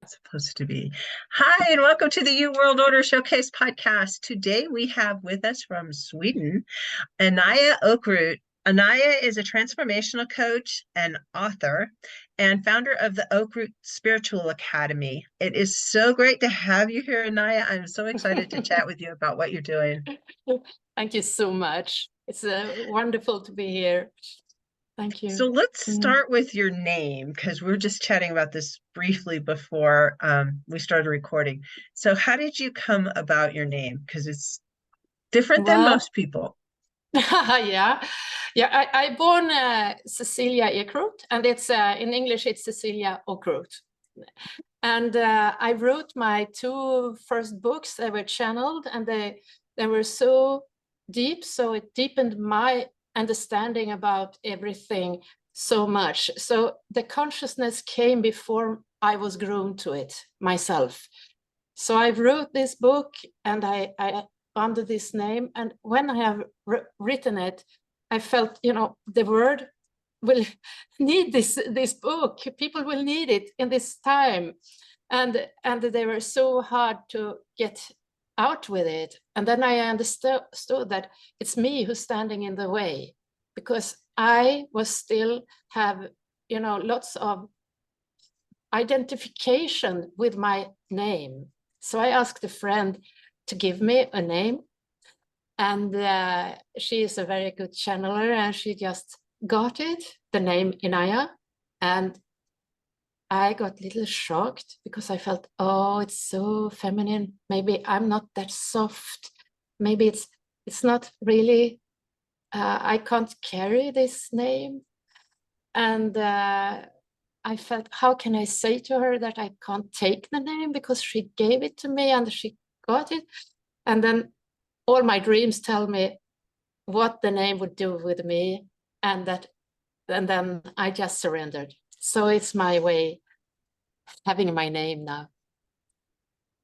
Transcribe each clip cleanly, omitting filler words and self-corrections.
Supposed to be. Hi, and welcome to the U World Order Showcase podcast. Today we have with us from Sweden, Inaya Oakroot. Inaya is a transformational coach and author and founder of the Oakroot Spiritual Academy. It is so great to have you here, Inaya. I'm so excited to chat with you about what you're doing. Thank you so much. It's wonderful to be here. Thank you. So let's start with your name, because we were just chatting about this briefly before we started recording. So how did you come about your name? Because it's different than most people. Yeah. I born Cecilia Oakroot, and it's in English it's Cecilia Oakroot. And I wrote my two first books. They were channeled, and they were so deep, so it deepened my understanding about everything so much. So the consciousness came before I was grown to it myself. So I wrote this book, and I under this name. And when I have written it, I felt, the world will need this book. People will need it in this time. And they were so hard to get out with it. And then I understood that it's me who's standing in the way, because I was still have, lots of identification with my name. So I asked a friend to give me a name, and she is a very good channeler, and she just got it, the name Inaya. And I got a little shocked because I felt, oh, it's so feminine. Maybe I'm not that soft. Maybe it's not really, I can't carry this name. And I felt, how can I say to her that I can't take the name, because she gave it to me and she got it. And then all my dreams tell me what the name would do with me, and then I just surrendered. So it's my way having my name now.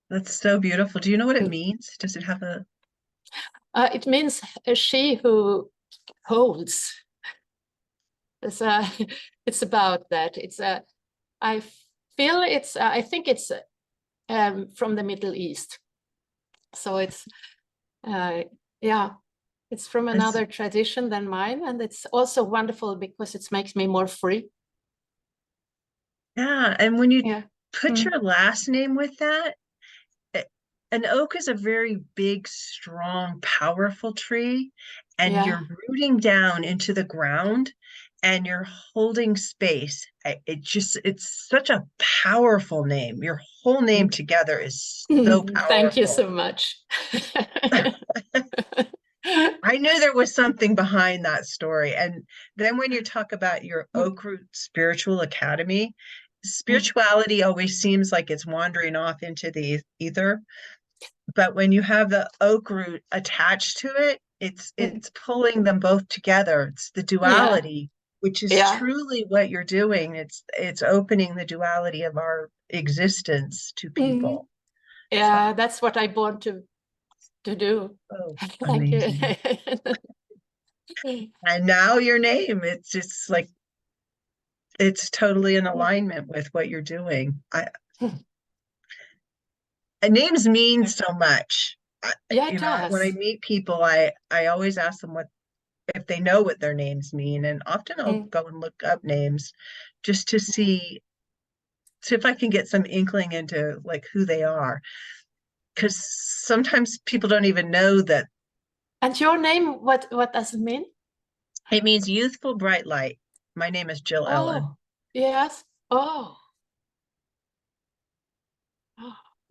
That's so beautiful. Do you know what it means? Does it have a... It means she who holds. It's about that. I think it's from the Middle East. So it's, it's from another tradition than mine. And it's also wonderful because it makes me more free. Yeah, and when you put your last name with that, an oak is a very big, strong, powerful tree, and you're rooting down into the ground and you're holding space. It's such a powerful name. Your whole name together is so powerful. Thank you so much. I knew there was something behind that story. And then when you talk about your Oakroot Spiritual Academy, spirituality always seems like it's wandering off into the ether. But when you have the oak root attached to it, it's pulling them both together. It's the duality, which is truly what you're doing. It's opening the duality of our existence to people. Yeah, so that's what I want to do. Oh, Thank you. And now your name, it's just like, it's totally in alignment with what you're doing. Names mean so much. It does. When I meet people, I always ask them if they know what their names mean, and often I'll go and look up names just to see if I can get some inkling into like who they are, because sometimes people don't even know that. And your name, what does it mean? It means youthful bright light. My name is Jill Ellen. Yes. Oh,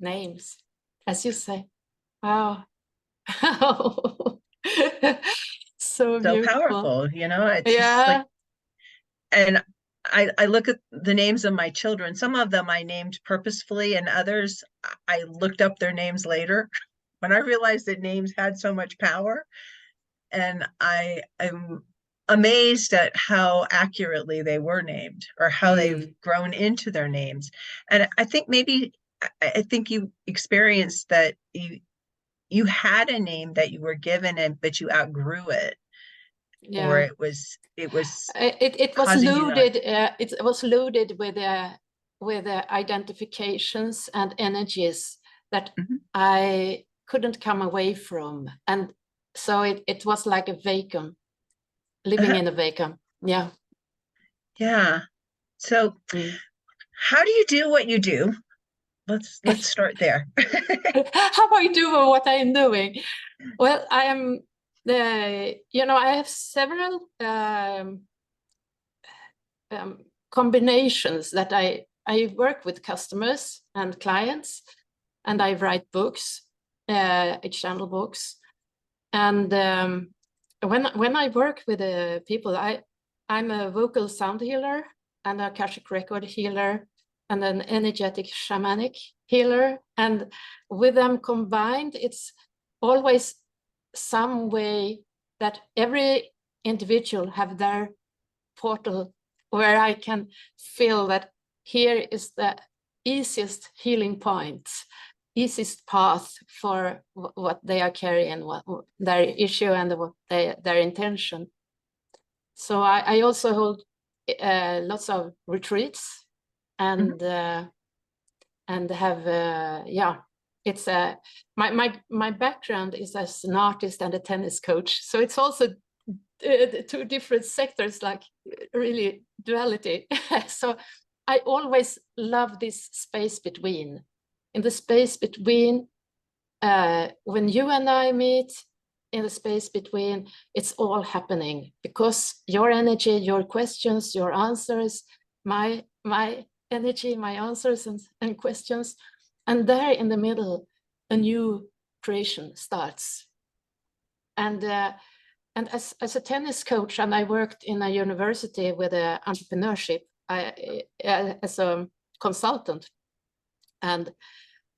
names, as you say. Wow. So beautiful. Powerful, it's just like, and I look at the names of my children. Some of them I named purposefully, and others I looked up their names later when I realized that names had so much power. And I am amazed at how accurately they were named, or how they've grown into their names. And I think you experienced that you had a name that you were given, but you outgrew it. Or it was loaded. It was loaded with identifications and energies that Mhm. I couldn't come away from. And so it was like a vacuum, living in a vacuum. Yeah. Yeah. So Mm. how do you do what you do? Let's start there. How I do what I'm doing? Well, I am I have several combinations that I work with customers and clients, and I write books, I channel books, and when I work with people, I'm a vocal sound healer and a Akashic record healer and an energetic shamanic healer, and with them combined, it's always some way that every individual have their portal where I can feel that here is the easiest healing point, easiest path for what they are carrying, what their issue and what their intention. So I also hold lots of retreats and have it's my background is as an artist and a tennis coach, so it's also two different sectors, like really duality. So I always love this space between. In the space between, when you and I meet, in the space between, it's all happening because your energy, your questions, your answers, my energy, my answers and questions, and there in the middle, a new creation starts. And as a tennis coach, and I worked in a university with entrepreneurship as a consultant, and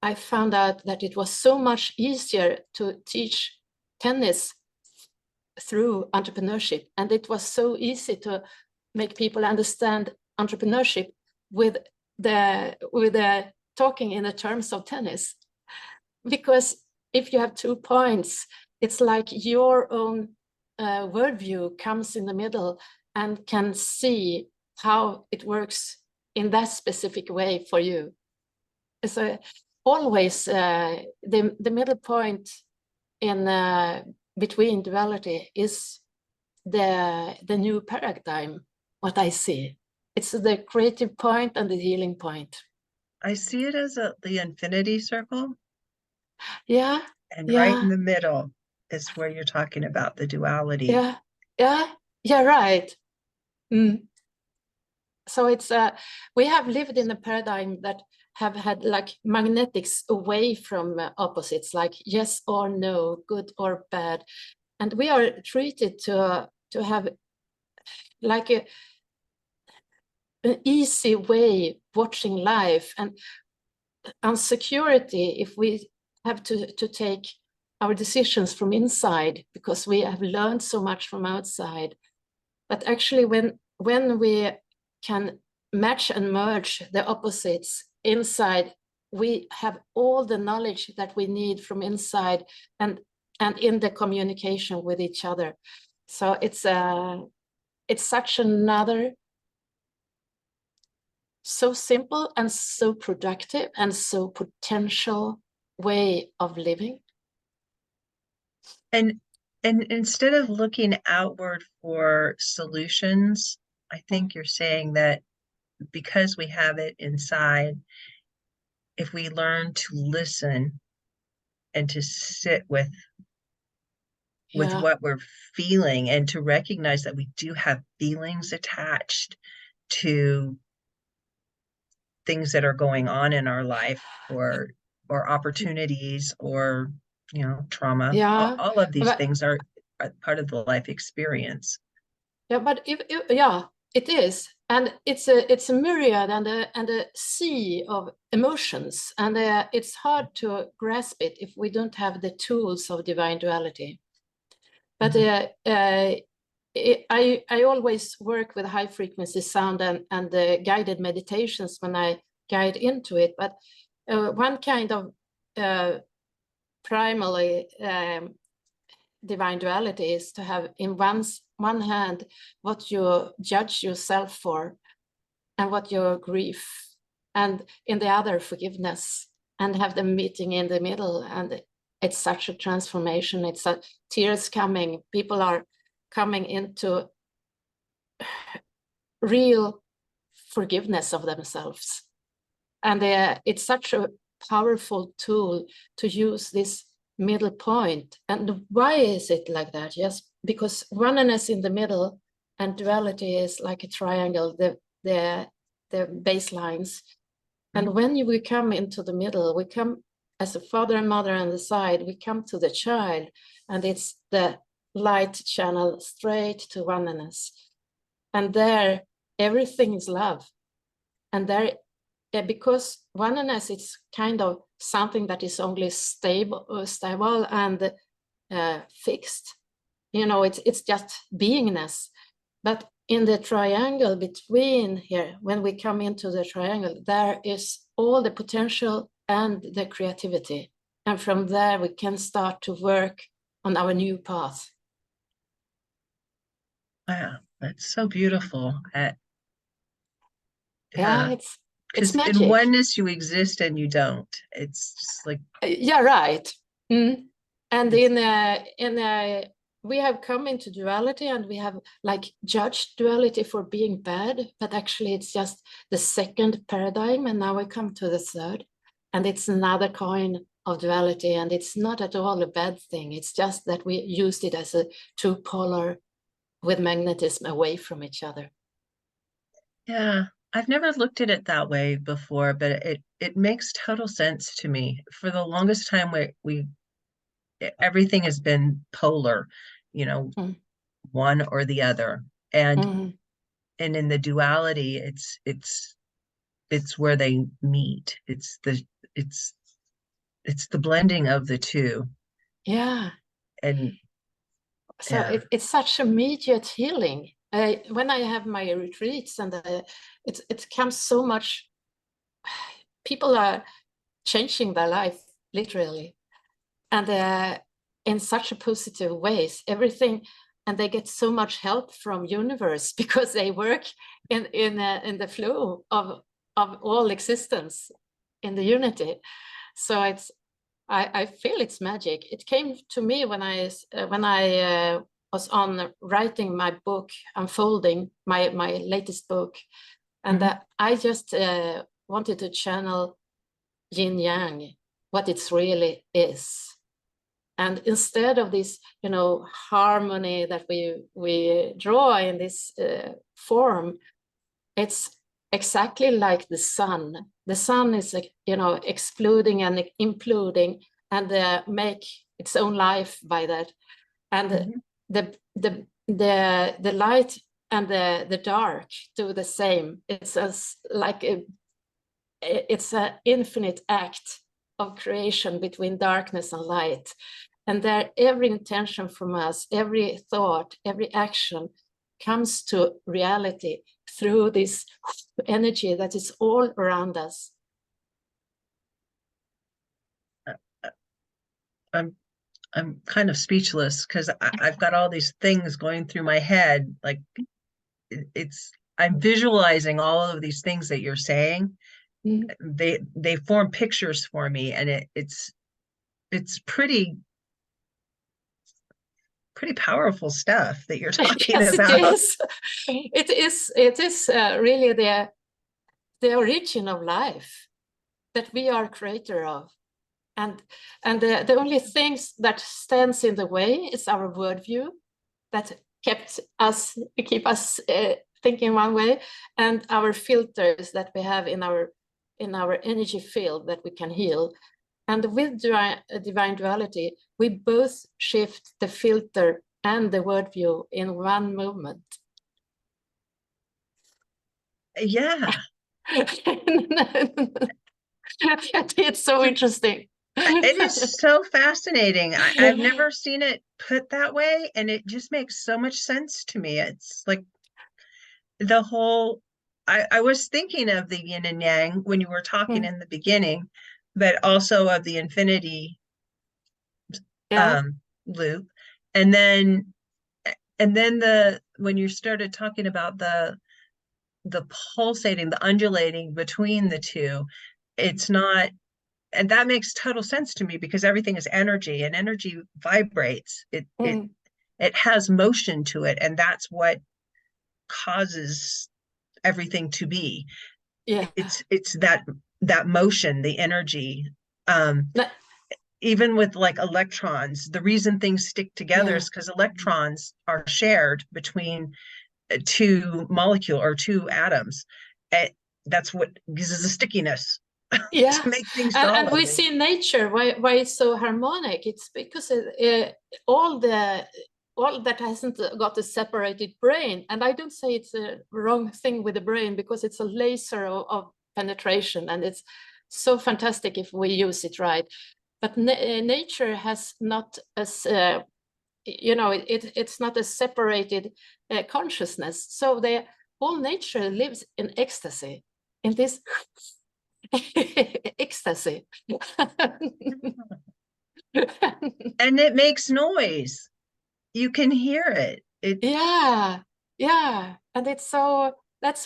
I found out that it was so much easier to teach tennis through entrepreneurship, and it was so easy to make people understand entrepreneurship with the talking in the terms of tennis, because if you have 2 points, it's like your own worldview comes in the middle and can see how it works in that specific way for you. So always the middle point in between duality is the new paradigm, what I see. It's the creative point and the healing point. I see it as the infinity circle. Yeah. And yeah. right in the middle is where you're talking about the duality. Yeah, right. So it's we have lived in a paradigm that have had like magnetics away from opposites, like yes or no, good or bad, and we are treated to have like an easy way watching life, and insecurity if we have to take our decisions from inside because we have learned so much from outside. But actually when we can match and merge the opposites inside, we have all the knowledge that we need from inside and in the communication with each other. So it's such another so simple and so productive and so potential way of living. And instead of looking outward for solutions, I think you're saying that because we have it inside, if we learn to listen and to sit with what we're feeling and to recognize that we do have feelings attached to things that are going on in our life, or opportunities, or trauma. All of these things are part of the life experience. But it is, and it's a myriad and a sea of emotions, and it's hard to grasp it if we don't have the tools of divine duality. But I always work with high frequency sound and guided meditations when I guide into it. But one kind of primarily divine duality is to have in one hand what you judge yourself for and what your grief and in the other forgiveness, and have them meeting in the middle. And it's such a transformation. It's tears coming. People are coming into real forgiveness of themselves. And it's such a powerful tool to use this middle point. And why is it like that? Yes, because oneness in the middle and duality is like a triangle, the baselines. And when we come into the middle, we come as a father and mother on the side, we come to the child, and it's the light channel straight to oneness. And there, everything is love. And there, because oneness is kind of something that is only stable and fixed. You know, it's just beingness. But in the triangle between here, when we come into the triangle, there is all the potential and the creativity. And from there, we can start to work on our new path. Wow, that's so beautiful. Yeah, it's because magic. in oneness you exist and you don't. It's just like, yeah, right. Mm. And we have come into duality, and we have like judged duality for being bad, but actually it's just the second paradigm, and now we come to the third, and it's another coin of duality, and it's not at all a bad thing. It's just that we used it as a two polar with magnetism away from each other. yeah, I've never looked at it that way before, but it makes total sense to me. For the longest time, we everything has been polar, you know, one or the other. And in the duality, it's where they meet. It's the blending of the two. Yeah. And so it's such immediate healing. When I have my retreats, and it comes so much, people are changing their life literally, and in such a positive ways, everything, and they get so much help from universe because they work in the flow of all existence, in the unity. So I feel it's magic. It came to me when I was on writing my book, unfolding my latest book, and I just wanted to channel yin yang, what it really is. And instead of this, you know, harmony that we draw in this form, it's exactly like the sun. The sun is, you know, exploding and imploding, and make its own life by that. And the light and the dark do the same. It's it's an infinite act of creation between darkness and light. And there, every intention from us, every thought, every action comes to reality through this energy that is all around us. I'm kind of speechless because I've got all these things going through my head. Like I'm visualizing all of these things that you're saying. They form pictures for me, and it's pretty powerful stuff that you're talking yes, about. It is really the origin of life, that we are creator of. And the only things that stands in the way is our worldview that keep us thinking one way, and our filters that we have in our energy field that we can heal. And with divine duality, we both shift the filter and the worldview in one movement. Yeah. It's so interesting. It is so fascinating. I've never seen it put that way, and it just makes so much sense to me. It's like the whole, I was thinking of the yin and yang when you were talking in the beginning, but also of the infinity loop. And then when you started talking about the pulsating, the undulating between the two. It's not, and that makes total sense to me because everything is energy, and energy vibrates. It has motion to it, and that's what causes everything to be. Yeah. It's that motion, the energy. Even with like electrons, the reason things stick together is because electrons are shared between two molecule or two atoms. That's what gives us a stickiness Yeah, to make things and solid. we see nature why it's so harmonic. It's because all that hasn't got a separated brain. And I don't say it's a wrong thing with the brain, because it's a laser of penetration, and it's so fantastic if we use it right. But nature has not as it's not a separated consciousness. So the whole nature lives in ecstasy, in this ecstasy. And it makes noise. You can hear it. Yeah, and that's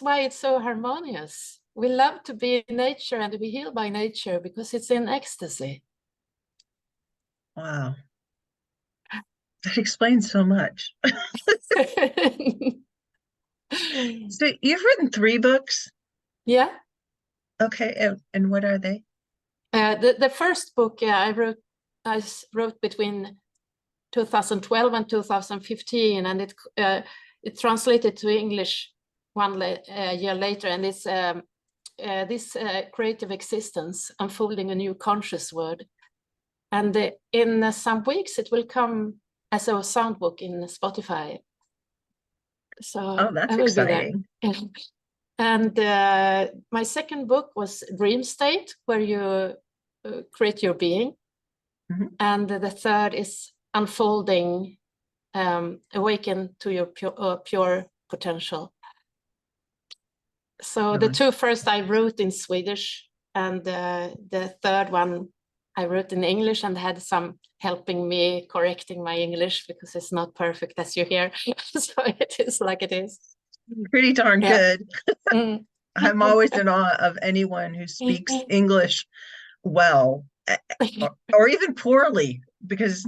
why it's so harmonious. We love to be in nature, and we heal by nature because it's in ecstasy. Wow. That explains so much. So you've written 3 books? Yeah. Okay, and what are they? The first book I wrote between 2012 and 2015, and it translated to English one year later, and it's this creative existence, unfolding a new conscious word. And in some weeks it will come as a sound book in Spotify. So That's I will exciting. be there. And my second book was Dream State, where you create your being. And the third is Unfolding, Awaken to your pure potential. So the 2 first I wrote in Swedish, and the third one I wrote in English, and had some helping me correcting my English because it's not perfect, as you hear. So it is like it is. Pretty darn good. I'm always in awe of anyone who speaks English well, or even poorly, because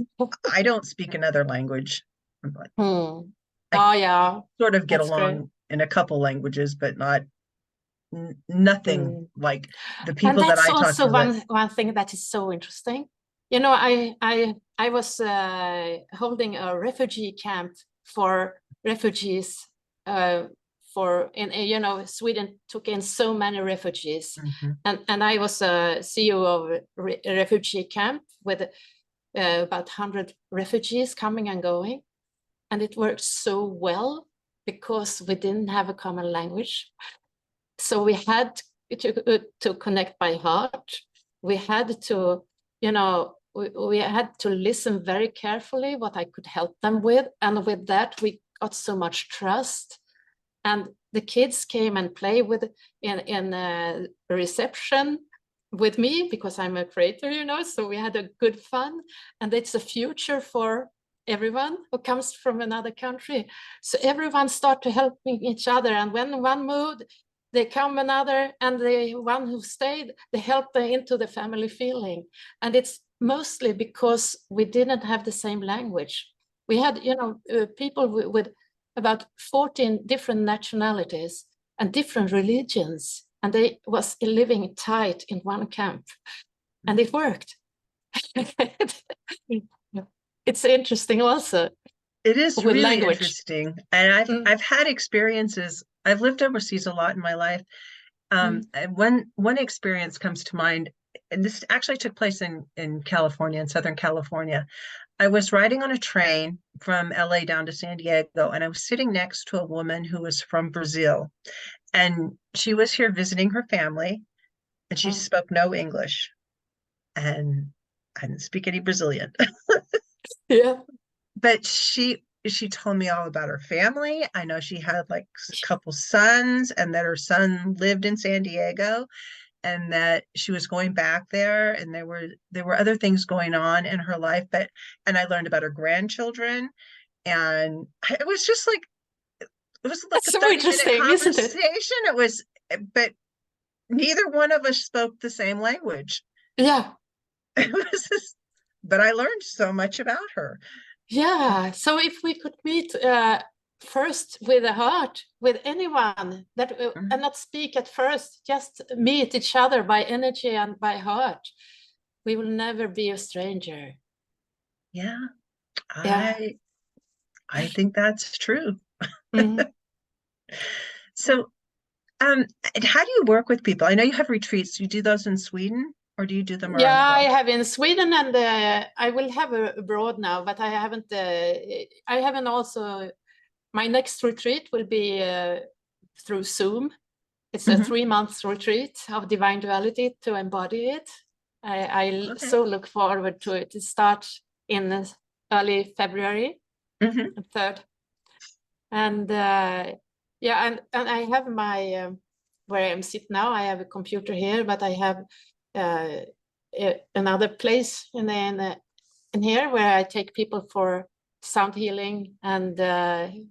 I don't speak another language. Oh yeah, sort of get along in a couple languages, but nothing like the people that I talk to. And that's also one thing that is so interesting. I was holding a refugee camp for refugees. Sweden took in so many refugees, and I was a CEO of a refugee camp with about 100 refugees coming and going, and it worked so well because we didn't have a common language. So we had to connect by heart. We had to, we had to listen very carefully what I could help them with. And with that, we got so much trust. And the kids came and played in a reception with me because I'm a creator, so we had a good fun. And it's a future for everyone who comes from another country. So everyone start to helping each other. And when one moved, they come another, and the one who stayed, they help them into the family feeling. And it's mostly because we didn't have the same language. We had, people with about 14 different nationalities and different religions, and they was living tight in one camp, and it worked. It's interesting also. It is really interesting. And I've had experiences. I've lived overseas a lot in my life. And one experience comes to mind, and this actually took place in California, in Southern California. I was riding on a train from LA down to San Diego, and I was sitting next to a woman who was from Brazil. And she was here visiting her family, and she spoke no English. And I didn't speak any Brazilian. Yeah. But she told me all about her family. I know she had like a couple sons, and that her son lived in San Diego, and that she was going back there, and there were other things going on in her life. And I learned about her grandchildren, and it was just like was like That's a so 30-minute interesting, isn't it? conversation. It was, but neither one of us spoke the same language. Yeah. It was just, but I learned so much about her. Yeah. So if we could meet first with a heart, with anyone that and not speak at first, just meet each other by energy and by heart, we will never be a stranger. Yeah, Yeah. I think that's true. Mhm. So, how do you work with people? I know you have retreats. Do you do those in Sweden or do you do them around Yeah, the I world? have in Sweden, and I will have abroad now, but I haven't. I haven't also. My next retreat will be through Zoom. It's a Hmm. 3 month retreat of divine duality to embody it. I Okay. so look forward to it. It starts in early February, Hmm. the 3rd. And yeah, and I have my where I'm sitting now. I have a computer here, but I have another place in here where I take people for sound healing and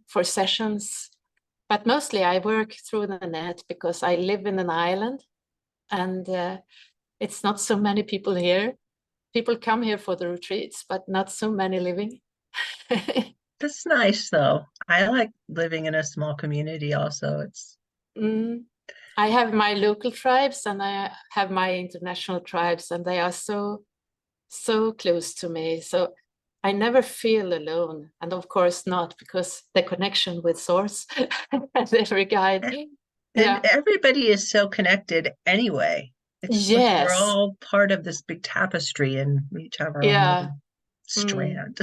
for sessions. But mostly I work through the net because I live in an island, and it's not so many people here. People come here for the retreats, but not so many living. That's nice though. I like living in a small community also. It's Mm. I have my local tribes and I have my international tribes, and they are so close to me. So I never feel alone. And of course not, because the connection with source and every guide. and Yeah. everybody is so connected anyway. It's like we're Yes. all part of this big tapestry and we each have our own Yeah. little Mm. strand.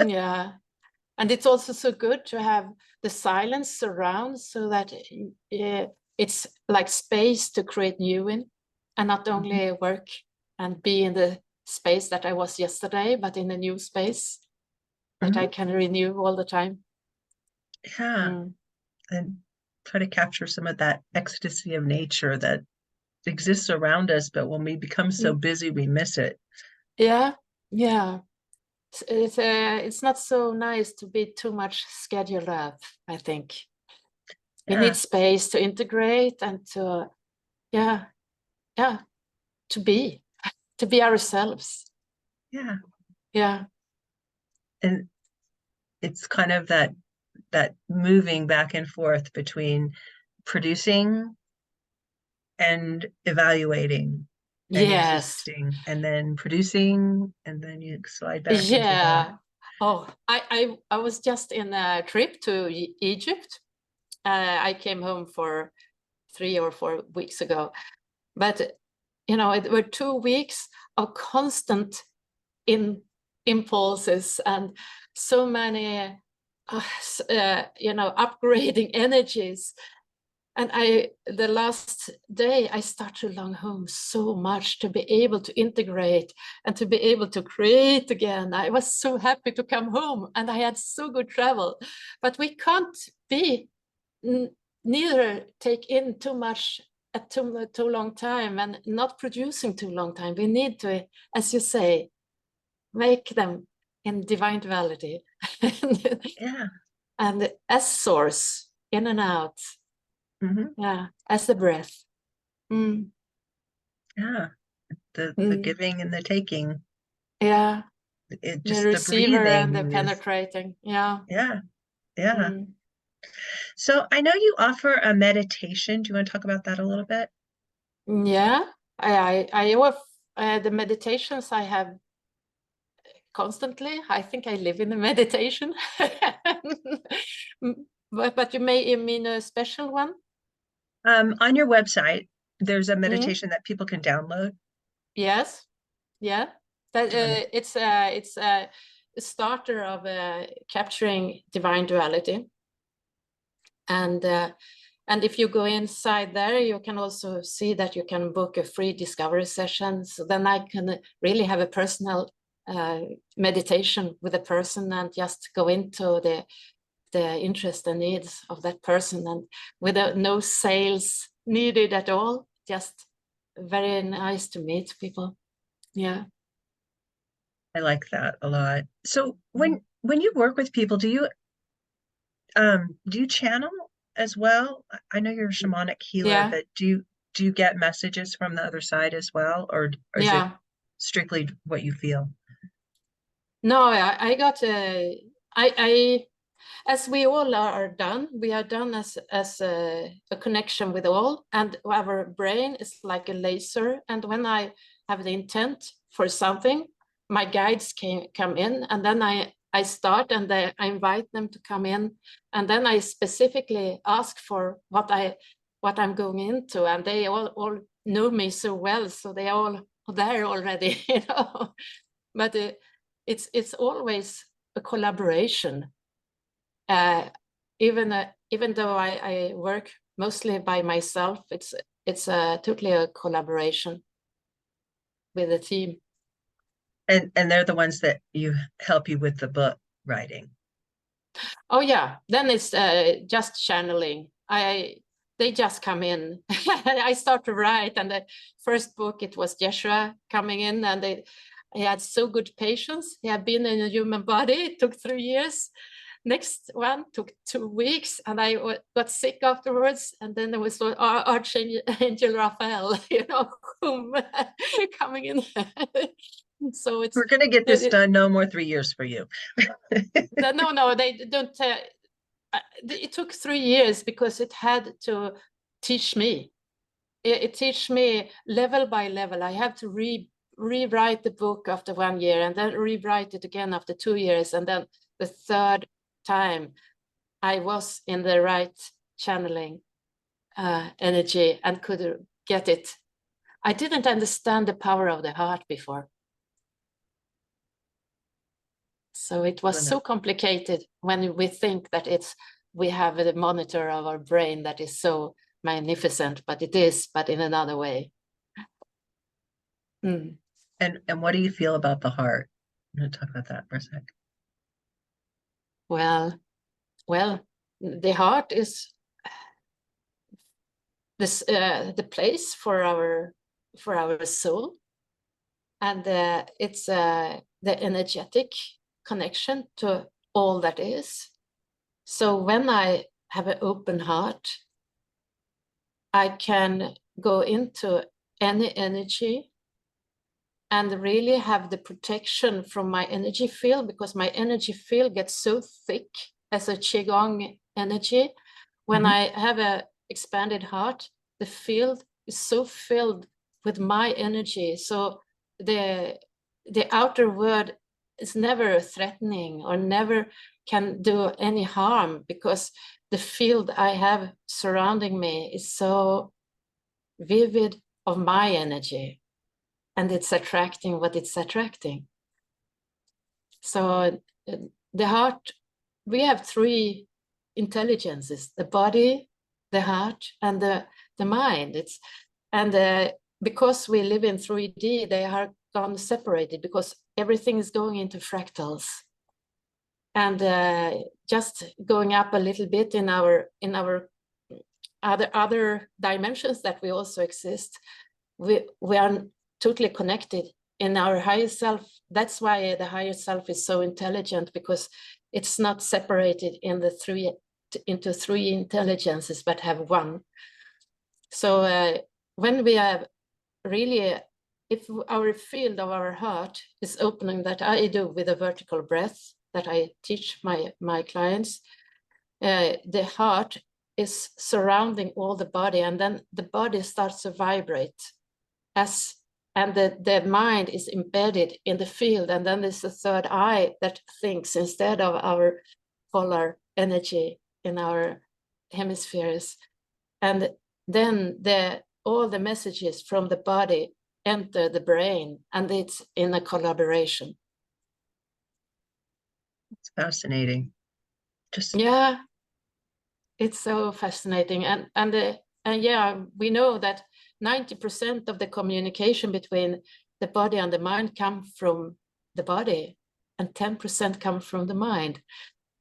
Yeah. And it's also so good to have the silence around, so that it's like space to create new in, and not Mhm. only work and be in the space that I was yesterday, but in a new space that I Mhm. can renew all the time. Yeah, Mm. and try to capture some of that ecstasy of nature that exists around us, but when we become so Mm. busy, we miss it. Yeah, yeah. It's not so nice to be too much scheduled up, I think. We need Yeah, space to integrate and to, yeah, yeah, to be ourselves. yeah. Yeah. And it's kind of that moving back and forth between producing and evaluating and Yes. existing and then producing and then you slide back into that. Yeah. Oh, I was just in a trip to Egypt. I came home for 3 or 4 weeks ago, but it were 2 weeks of constant in impulses and so many, upgrading energies. And the last day, I start to long home so much to be able to integrate and to be able to create again. I was so happy to come home, and I had so good travel. But we can't be neither take in too much at too long time and not producing too long time. We need to, as you say, make them in divine duality Yeah. and as source, in and out. Hmm. Yeah, as the breath. Mm. Yeah. The Mm. giving and the taking. Yeah, It the just the receiver and the breathing is penetrating. Yeah. yeah. Yeah. Mm. So I know you offer a meditation. Do you want to talk about that a little bit? Yeah, the meditations I have constantly. I think I live in a meditation. But you mean a special one? On your website, there's a Mm. meditation that people can download. Yes. Yeah. That Do you want to? it's a starter of capturing divine duality. And if you go inside there, you can also see that you can book a free discovery session. So then I can really have a personal meditation with a person and just go into the interest and needs of that person, and without no sales needed at all. Just very nice to meet people. Yeah. I like that a lot. So Mhm. when you work with people, do you Do you channel as well? I know you're a shamanic healer, Yeah, but do you get messages from the other side as well, or is it yeah. strictly what you feel? No, I got I as we all are done, we are done as a connection with all, and our brain is like a laser. And when I have the intent for something, my guides come in, and then I start, and I invite them to come in, and then I specifically ask for what I'm going into, and they all know me so well, so they are all there already, you know. But it's always a collaboration. Even though I work mostly by myself, it's totally a collaboration with a team. And they're the ones that you help you with the book writing. Oh yeah, then it's just channeling. They just come in. I start to write, and the first book it was Jeshua coming in, and he had so good patience. He had been in a human body. It took 3 years. Next one took 2 weeks, and I got sick afterwards. And then there was Archangel Raphael, you know, coming in. So We're going to get this it, done. No more 3 years for you. no, they don't. It took 3 years because it had to teach me. It teach me level by level. I have to rewrite the book after 1 year, and then rewrite it again after 2 years, and then the third time I was in the right channeling energy and could get it. I didn't understand the power of the heart before. So it was so complicated when we think that we have the monitor of our brain that is so magnificent, but it is, but in another way. And what do you feel about the heart? I'm going to talk about that for a sec. Well, the heart is this the place for our soul, and it's the energetic connection to all that is. So when I have an open heart, I can go into any energy and really have the protection from my energy field, because my energy field gets so thick as a Qigong energy. When I have an expanded heart, the field is so filled with my energy. So the outer world is never threatening or never can do any harm, because the field I have surrounding me is so vivid of my energy, and it's attracting what it's attracting. So the heart, we have 3 intelligences: the body, the heart, and the mind. Because we live in 3D, they are gone separated, because everything is going into fractals. And just going up a little bit in our other dimensions that we also exist, we are totally connected in our higher self. That's why the higher self is so intelligent, because it's not separated into 3 intelligences, but have one. So when we have really, if our field of our heart is opening, that I do with a vertical breath that I teach my clients, the heart is surrounding all the body, and then the body starts to vibrate and the mind is embedded in the field, and then there's the third eye that thinks instead of our polar energy in our hemispheres. And then all the messages from the body enter the brain, and it's in a collaboration. It's fascinating. Yeah, it's so fascinating. And yeah, we know that 90% of the communication between the body and the mind come from the body, and 10% come from the mind.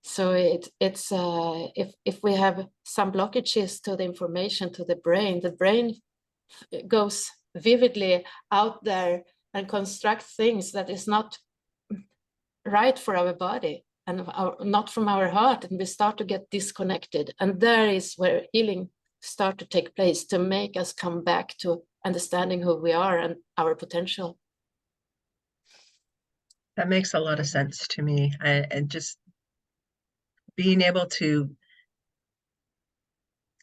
So it's if we have some blockages to the information to the brain goes vividly out there and constructs things that is not right for our body, and not from our heart, and we start to get disconnected. And there is where healing start to take place, to make us come back to understanding who we are and our potential. That makes a lot of sense to me. And just being able to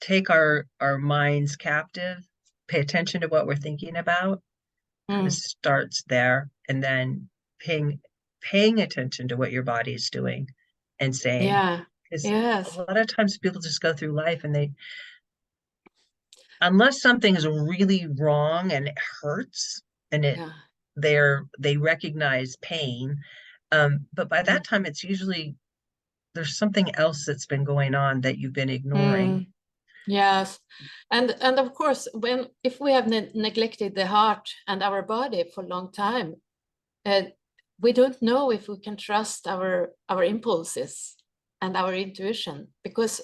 take our minds captive, pay attention to what we're thinking about, kind of starts there, and then paying attention to what your body is doing and saying. Yeah. Because Yes. a lot of times people just go through life and unless something is really wrong and it hurts and they recognize pain, but by that time it's usually there's something else that's been going on that you've been ignoring. Yes, and of course, if we have neglected the heart and our body for a long time, we don't know if we can trust our impulses and our intuition, because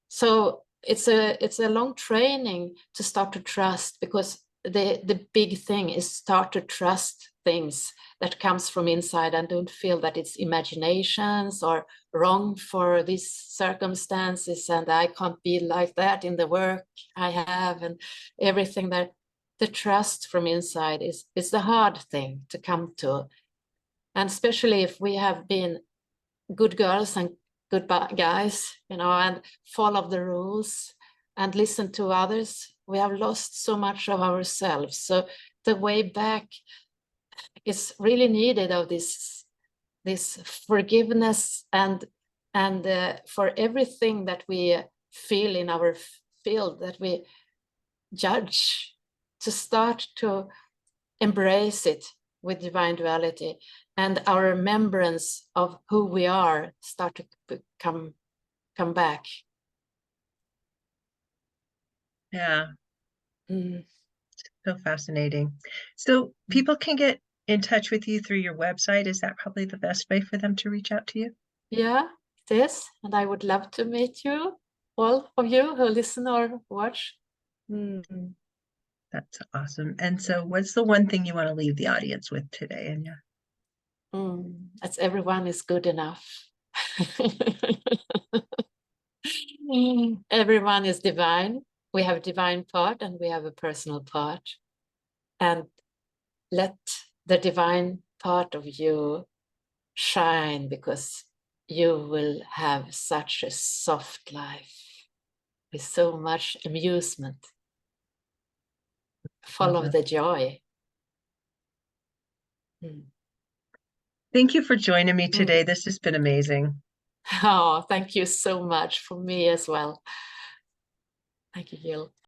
so it's a long training to start to trust, because the big thing is start to trust things that comes from inside and don't feel that it's imaginations or wrong for these circumstances, and I can't be like that in the work I have, and everything. That the trust from inside is the hard thing to come to. And especially if we have been good girls and good guys, and follow the rules and listen to others, we have lost so much of ourselves. So the way back is really needed, of this forgiveness and for everything that we feel in our field that we judge, to start to embrace it with divine duality, and our remembrance of who we are start to come back. Yeah. So fascinating. So people can get in touch with you through your website. Is that probably the best way for them to reach out to you? Yeah, it is. And I would love to meet you, all of you who listen or watch. That's awesome. And so what's the one thing you want to leave the audience with today, Anya? That's everyone is good enough. Everyone is divine. We have a divine part and we have a personal part. And let the divine part of you shine, because you will have such a soft life with so much amusement. Follow the joy. Thank you for joining me today. This has been amazing. Oh, thank you so much, for me as well. Thank you, Gil.